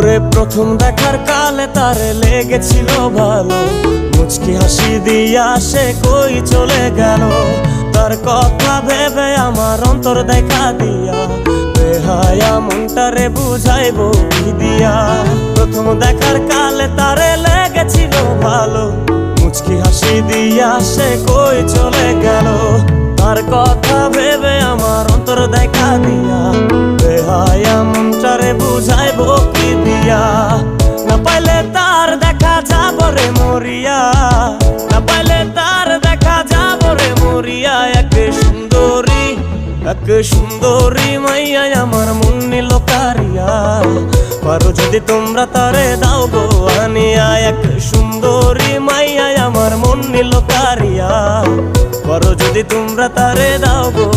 ওরে প্রথম দেখার কালে তারে লেগেছিল ভালো, মুচকি হাসি দিয়া সে কই চলে গেল। তার কথা ভেবে আমার অন্তর দেখা দিয়া, বেহায়া মনটারে বুঝাইবো কি দিয়া। প্রথম দেখার কালে তারে লেগেছিল ভালো, মুচকি হাসি দিয়া সে কই চলে গেল। তার কথা ভেবে আমার অন্তর দেখা দিয়া, বেহায়া মনটারে বুঝাইবো কি দিয়া। না পাইলে তার দেখা যাব রে মরিয়া, না পাইলে তার দেখা যাব রে মরিয়া। এক সুন্দরী মাইয়া আমার মন নিল কারিয়া, পারো যদি তোমরা তারে দাও গো আনিয়া। এক সুন্দরী মাইয়া আমার মন নিল কারিয়া, পারো যদি তোমরা তারে দাও গো।